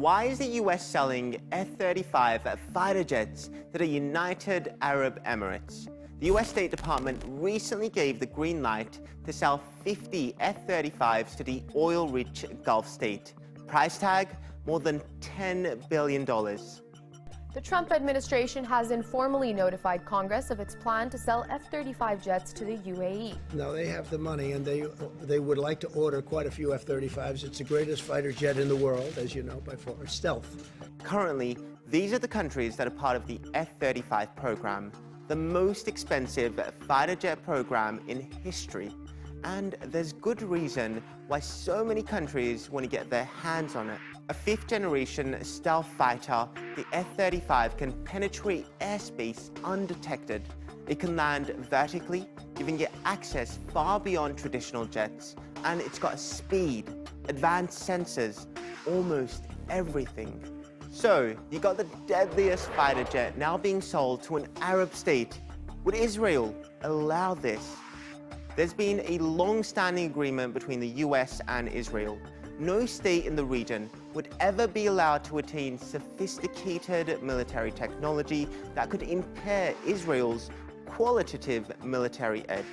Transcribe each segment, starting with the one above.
Why is the US selling F-35 fighter jets to the United Arab Emirates? The US State Department recently gave the green light to sell 50 F-35s to the oil-rich Gulf state. Price tag, more than $10 billion. The Trump administration has informally notified Congress of its plan to sell F-35 jets to the UAE. Now, they have the money, and they would like to order quite a few F-35s. It's the greatest fighter jet in the world, as you know, by far. Stealth. Currently, these are the countries that are part of the F-35 program, the most expensive fighter jet program in history. And there's good reason why so many countries want to get their hands on it. A fifth-generation stealth fighter, the F-35 can penetrate airspace undetected. It can land vertically, giving it access far beyond traditional jets. And it's got speed, advanced sensors, almost everything. So, you got the deadliest fighter jet now being sold to an Arab state. Would Israel allow this? There's been a long-standing agreement between the US and Israel. No state in the region would ever be allowed to attain sophisticated military technology that could impair Israel's qualitative military edge.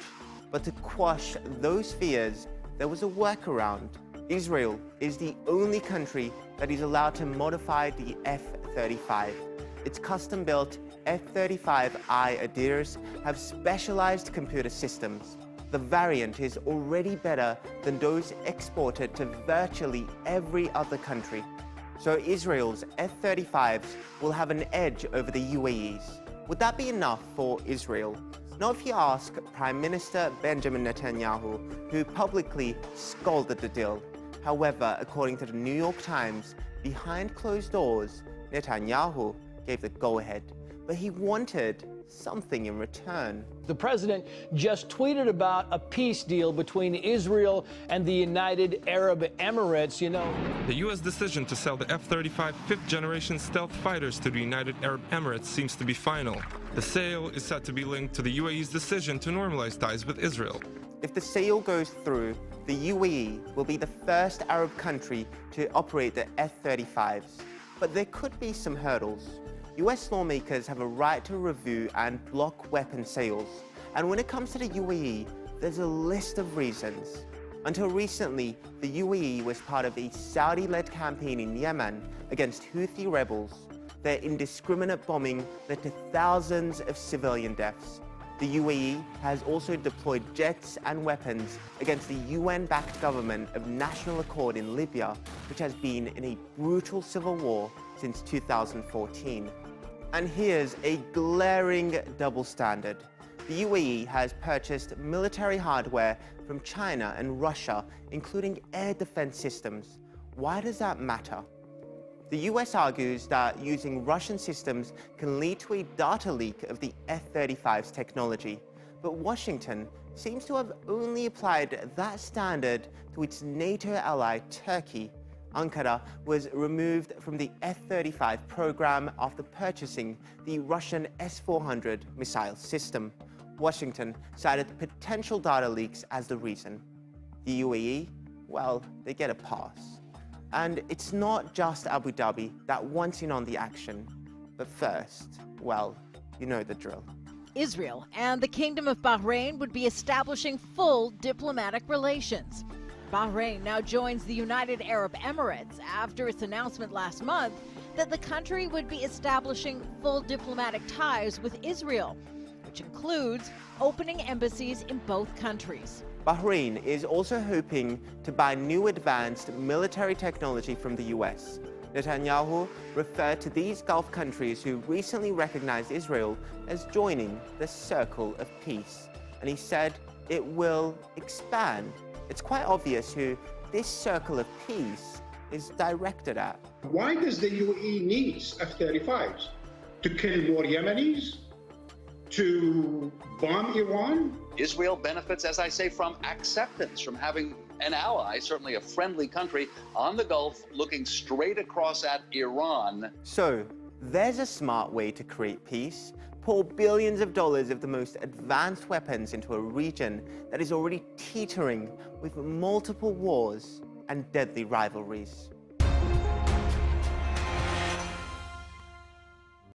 But to quash those fears, there was a workaround. Israel is the only country that is allowed to modify the F-35. Its custom-built F-35I Adirs have specialized computer systems. The variant is already better than those exported to virtually every other country. So Israel's F-35s will have an edge over the UAE's. Would that be enough for Israel? Not if you ask Prime Minister Benjamin Netanyahu, who publicly scolded the deal. However, according to the New York Times, behind closed doors, Netanyahu gave the go-ahead. But he wanted something in return. The president just tweeted about a peace deal between Israel and the United Arab Emirates, The U.S. decision to sell the F-35 fifth-generation stealth fighters to the United Arab Emirates seems to be final. The sale is said to be linked to the UAE's decision to normalize ties with Israel. If the sale goes through, the UAE will be the first Arab country to operate the F-35s. But there could be some hurdles. US lawmakers have a right to review and block weapon sales. And when it comes to the UAE, there's a list of reasons. Until recently, the UAE was part of a Saudi-led campaign in Yemen against Houthi rebels. Their indiscriminate bombing led to thousands of civilian deaths. The UAE has also deployed jets and weapons against the UN-backed government of National Accord in Libya, which has been in a brutal civil war since 2014. And here's a glaring double standard. The UAE has purchased military hardware from China and Russia, including air defense systems. Why does that matter? The US argues that using Russian systems can lead to a data leak of the F-35's technology. But Washington seems to have only applied that standard to its NATO ally, Turkey. Ankara was removed from the F-35 program after purchasing the Russian S-400 missile system. Washington cited potential data leaks as the reason. The UAE, well, they get a pass. And it's not just Abu Dhabi that wants in on the action. But first, well, you know the drill. Israel and the Kingdom of Bahrain would be establishing full diplomatic relations. Bahrain now joins the United Arab Emirates after its announcement last month that the country would be establishing full diplomatic ties with Israel, which includes opening embassies in both countries. Bahrain is also hoping to buy new advanced military technology from the US. Netanyahu referred to these Gulf countries who recently recognized Israel as joining the circle of peace. And he said it will expand. It's quite obvious who this circle of peace is directed at. Why does the UAE need F-35s? To kill more Yemenis? To bomb Iran? Israel benefits, as I say, from acceptance, from having an ally, certainly a friendly country, on the Gulf looking straight across at Iran. So, there's a smart way to create peace. Pour billions of dollars of the most advanced weapons into a region that is already teetering with multiple wars and deadly rivalries.